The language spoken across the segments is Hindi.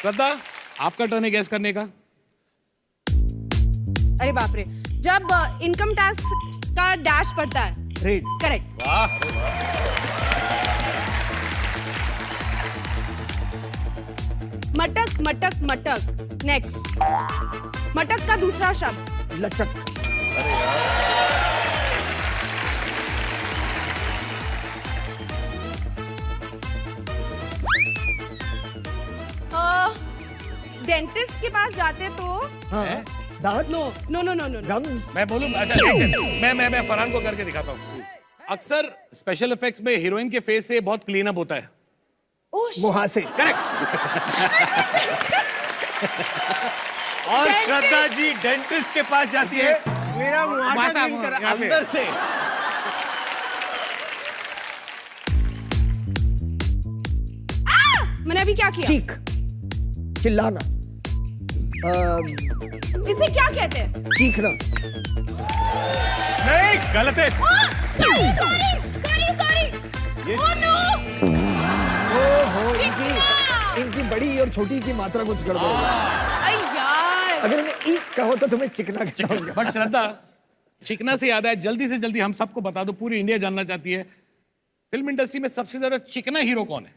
श्रद्धा, आपका टर्न है गैस करने का। अरे बाप रे, जब इनकम टैक्स का डैश पड़ता है। रेड। करेक्ट। मटक मटक मटक। नेक्स्ट। मटक का दूसरा शब्द। लचक। डेंटिस्ट के पास जाते तो हाँ। दांत। No no no no no. Gums. मैं बोलूं? अच्छा एक सेकंड, मैं फरहान को करके दिखाता हूँ। अक्सर स्पेशल इफेक्ट्स में हीरोइन के फेस से बहुत क्लीन अप होता है। मुहासे। करेक्ट। और श्रद्धा जी डेंटिस्ट के पास जाती है, मेरा मुहासा अंदर से। मैंने अभी क्या किया? चीख। चिल्लाना। इसे क्या कहते हैं? चीखना। नहीं, गलत है। Sorry sorry sorry. Oh no. ओहो, इनकी बड़ी और छोटी की मात्रा कुछ गड़बड़ हो गई। यार, अगर मैं ईक कहो तो तुम्हें चिकना कहता हूँ। बट श्रद्धा, चिकना से याद है, जल्दी से जल्दी हम सबको बता दो, पूरी इंडिया जानना चाहती है, फिल्म इंडस्ट्री में सबसे ज्यादा चिकना हीरो कौन है?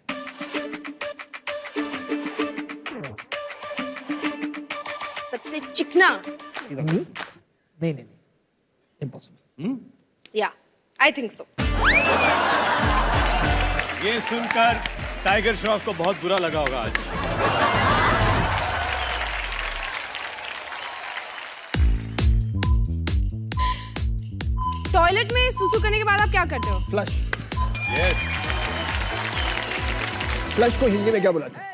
सबसे चिकना। नहीं नहीं नहीं, इम्पॉसिबल। या आई थिंक सो। ये सुनकर टाइगर श्रॉफ को बहुत बुरा लगा होगा आज। टॉयलेट में सुसु करने के बाद आप क्या करते हो? फ्लश। यस। फ्लश को हिंदी में क्या बुलाते हैं?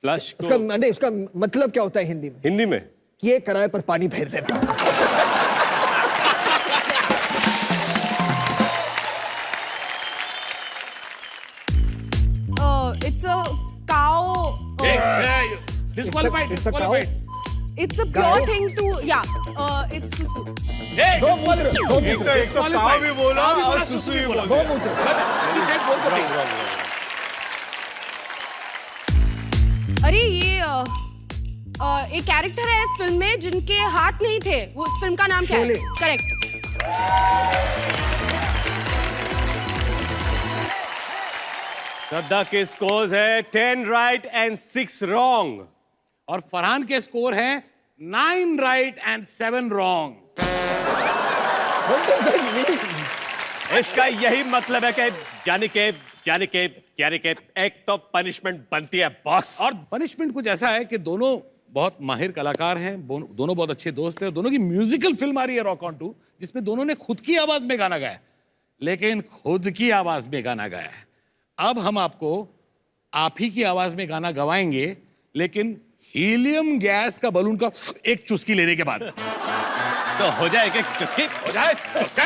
फ्लश को उसका नहीं, उसका मतलब क्या होता है हिंदी में? हिंदी में ये किराए पर पानी फेर देना। It's a cow. Disqualified, It's a cow. Disqualified. It's a pure thing to या इट्स सुसु। गौमूत्र। एक तो काव भी बोला और सुसु भी बोला। गौमूत्र। अरे ये एक कैरेक्टर है इस फिल्म में जिनके हाथ नहीं थे, वो इस फिल्म का नाम क्या है? शोले। करेक्ट। श्रद्धा के स्कोर्स है 10 राइट एंड 6 रॉन्ग। और फरहान के स्कोर हैं 9 राइट एंड 7 रॉन्ग। इसका यही मतलब है कि यानी कि एक तो पनिशमेंट बनती है बॉस। और पनिशमेंट कुछ ऐसा है कि दोनों बहुत माहिर कलाकार हैं, दोनों बहुत अच्छे दोस्त हैं, दोनों की म्यूजिकल फिल्म आ रही है रॉक ऑन 2, जिसमें दोनों ने खुद की आवाज में गाना गाया, लेकिन खुद की आवाज में गाना गाया है। अब हम आपको आप ही की आवाज में गाना गवाएंगे, लेकिन हीलियम गैस का बलून का एक चुस्की लेने के बाद। तो हो जाए एक चुस्की। हो जाए चुस्का।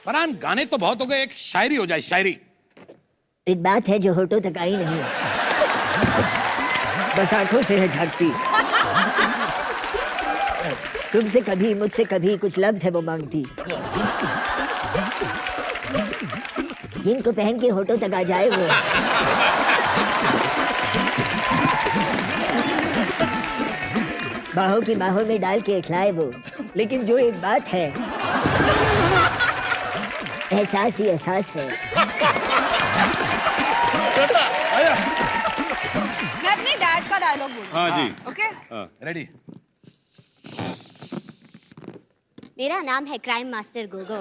फरहान, गाने तो बहुत हो गए, एक शायरी हो जाए, शायरी। एक बात है जो होठों तक आई नहीं, बस आंखों से है झांकती। तुमसे कभी मुझसे कभी कुछ लफ्ज है वो मांगती, जिनको पहन के होठों तक आ जाए वो। बाहों की बाहों में डाल के इठलाए वो, लेकिन जो एक बात है एहसास ही एहसास है। मैं अपने डैड का डायलॉग बोलूं। हाँ जी। ओके। रेडी? मेरा नाम है क्राइम मास्टर गोगो।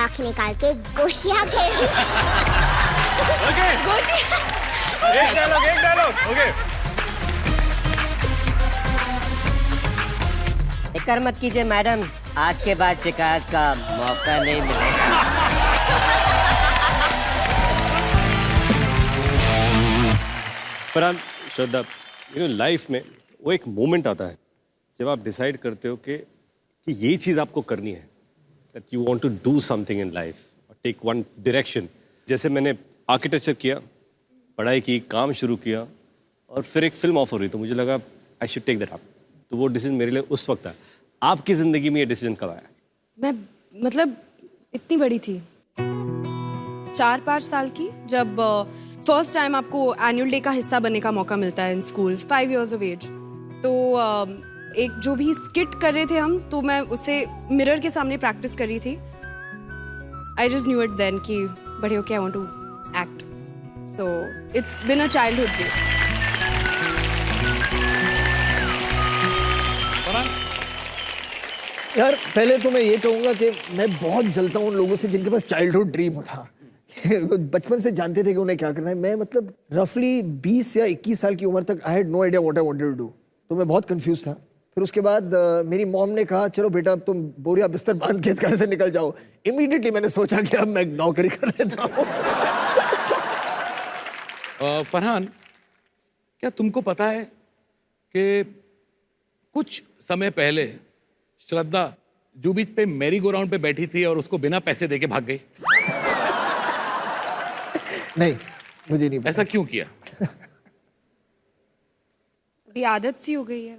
आँख निकाल के गोशियां खेल। ओके। एक डायलॉग ओके। फिक्र मत कीजिए मैडम, आज के बाद शिकायत का मौका नहीं मिलेगा। फरहान, श्रद्धा, लाइफ में वो एक मोमेंट आता है जब आप डिसाइड करते हो कि ये चीज़ आपको करनी है, that you want to do something in life, take one direction. जैसे मैंने आर्किटेक्चर किया, पढ़ाई की, काम शुरू किया, और फिर एक फिल्म ऑफर हुई तो मुझे लगा I should take that up. तो वो डिसीजन मेरे लिए उस वक्त था। आपकी जिंदगी में ये डिसीजन कब आया? मैं मतलब इतनी बड़ी थी, 4-5 साल की, जब फर्स्ट टाइम आपको एनुअल डे का हिस्सा बनने का मौका मिलता है in school, 5 years of age। तो एक जो भी स्किट कर रहे थे हम, तो मैं उससे मिरर के सामने प्रैक्टिस कर रही थी। I just knew it then कि बड़े होके I want to act. So it's been a childhood day. यार पहले तो मैं ये कहूंगा कि मैं बहुत जलता हूँ उन लोगों से जिनके पास चाइल्डहुड ड्रीम था, बचपन से जानते थे कि उन्हें क्या करना है। मैं मतलब रफली 20 या 21 साल की उम्र तक I had no idea what I wanted to do. तो मैं बहुत कंफ्यूज था। फिर उसके बाद मेरी मॉम ने कहा चलो बेटा अब तुम बोरिया बिस्तर बांध के इस घर से निकल जाओ। इमीडिएटली मैंने सोचा कि अब मैं नौकरी कर लेता हूँ। फरहान, क्या तुमको पता है कि कुछ समय पहले श्रद्धा जू बीच पे मैरी गो राउंड पे बैठी थी और उसको बिना पैसे देके भाग गई? नहीं, मुझे नहीं पता। ऐसा क्यों किया? अभी आदत सी हो गई है।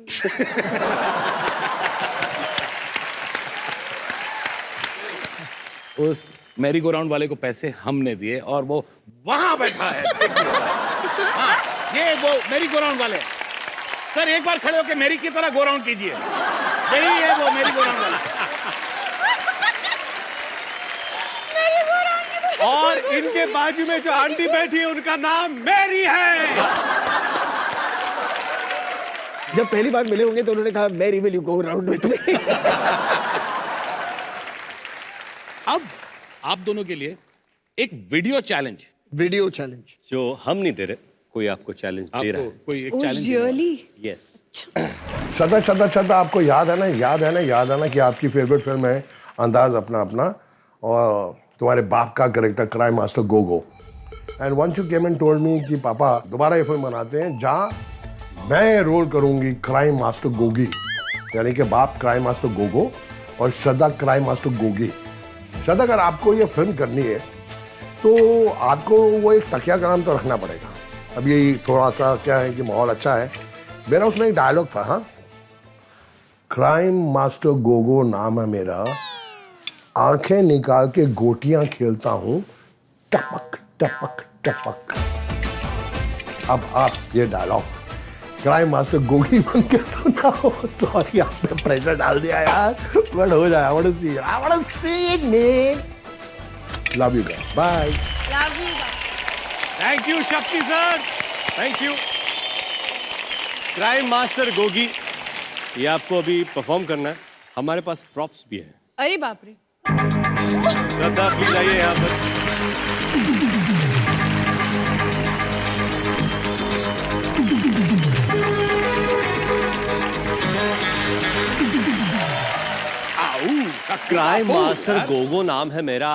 उस मैरी गो राउंड वाले को पैसे हमने दिए और वो वहां बैठा है। हाँ, ये वो मैरी गो राउंड वाले। सर एक बार खड़े होकर मैरी की तरह गो राउंड कीजिए। यही है वो मैरी गो राउंड वाला। और इनके बाजू में जो आंटी बैठी है उनका नाम मैरी है। जब पहली बार मिले होंगे तो उन्होंने कहा Mary will you go round with me. अब आप दोनों के लिए एक वीडियो चैलेंज। वीडियो चैलेंज जो हम नहीं दे रहे, कोई आपको चैलेंज दे रहा आपको है। कोई एक Oh, चैलेंज really? यस। श्रद्धा आपको याद है ना कि आपकी फेवरेट फिल्म है अंदाज अपना अपना, और तुम्हारे बाप का character crime master Gogo. And once you came and told me कि पापा दोबारा ये फिल्म बनाते हैं जहाँ मैं रोल करूंगी क्राइम मास्टर गोगी, यानी कि बाप क्राइम मास्टर गोगो और श्रद्धा क्राइम मास्टर गोगी। श्रद्धा अगर आपको ये फिल्म करनी है तो आपको वो एक तकिया का नाम तो रखना पड़ेगा। अब ये थोड़ा सा क्या है कि माहौल अच्छा है। मेरा उसमें एक डायलॉग था, हाँ, क्राइम मास्टर गोगो नाम है मेरा, आंखें निकाल के गोटियां खेलता हूं टपक टपक टपक। अब आप ये डायलॉग क्राइम मास्टर गोगी बन के सुनाओ। सॉरी आपने प्रेशर डाल दिया यार, बट हो जाए। I want to see it, man. Love you guys. Bye. Love you. Thank you Shakti sir, thank you. Crime master Gogi, ये आपको अभी परफॉर्म करना है। हमारे पास प्रॉप्स भी है। अरे बाप रे। श्रद्धा प्लीज आइए यहाँ पर। क्राइम मास्टर गोगो नाम है मेरा,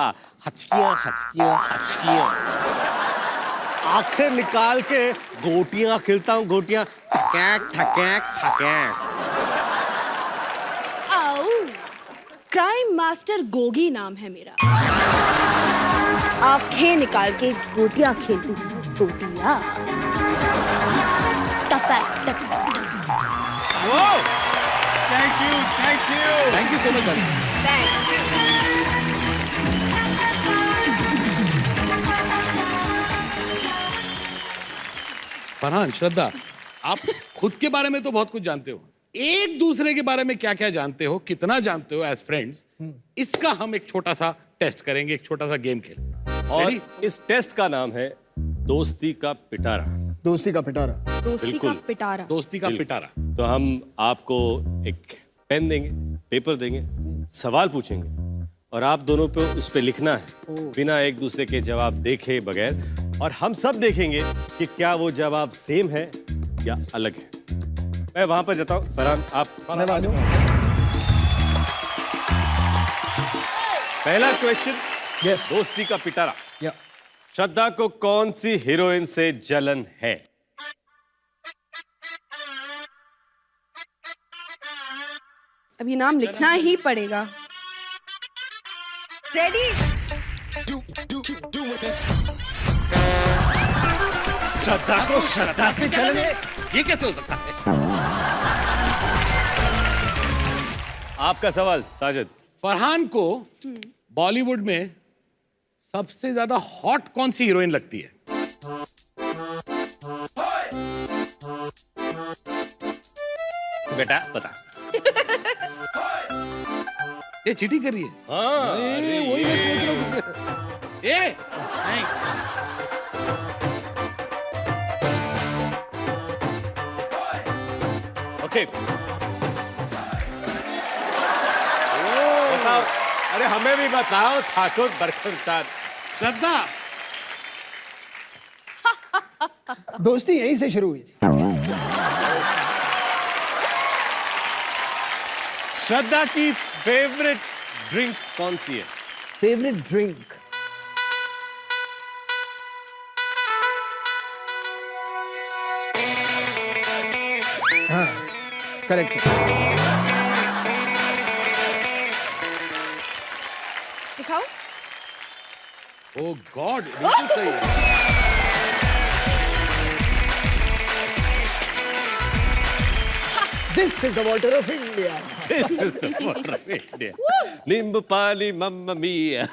हचकियां हचकियां हचकियां, आंखें निकाल के गोटियां खेलता हूँ, गोटियां ठकैक ठकैक ठकैक। आओ, क्राइम मास्टर गोगी नाम है मेरा, आंखें निकाल के गोटियां खेलती हूँ, गोटियां टपक टपक। Thank you thank you thank you so much. Thank you. Farhan, Shraddha, आप खुद के बारे में तो बहुत कुछ जानते हो, एक दूसरे के बारे में क्या क्या जानते हो, कितना जानते हो एज फ्रेंड्स, इसका हम एक छोटा सा टेस्ट करेंगे, एक छोटा सा गेम खेलेंगे। और Ready? इस टेस्ट का नाम है दोस्ती का पिटारा। दोस्ती का पिटारा। दोस्ती का बिल्कुल। पिटारा। दोस्ती का पिटारा। तो हम आपको एक पेन देंगे, पेपर देंगे, सवाल पूछेंगे और आप दोनों पे उस पे लिखना है बिना एक दूसरे के जवाब देखे बगैर, और हम सब देखेंगे कि क्या वो जवाब सेम है या अलग है। मैं वहां पर जाता हूँ। फरहान आप मैं आ जाऊं? पहला क्वेश्चन, Yes. दोस्ती का पिटारा। या श्रद्धा को कौन सी हीरोइन से जलन है? अभी नाम लिखना ही पड़ेगा। रेडी? श्रद्धा को श्रद्धा से जलन है? ये कैसे हो सकता है? आपका सवाल साजिद। फरहान को बॉलीवुड में सबसे ज्यादा हॉट कौन सी हीरोइन लगती है? बेटा बता। ये चीटिंग कर रही है। हाँ, ए, वही मैं सोच रहा हूँ। ए, नहीं। ओके बताओ। अरे हमें भी बताओ ठाकुर बरखरदार। श्रद्धा। दोस्ती यहीं से शुरू हुई थी। श्रद्धा की फेवरेट ड्रिंक कौन सी है? फेवरेट ड्रिंक, हाँ करेक्ट। दिखाओ। ओ गॉड, बिल्कुल सही है। This is the water of India. This is the water of India. नींबू पानी मम्मा मिया।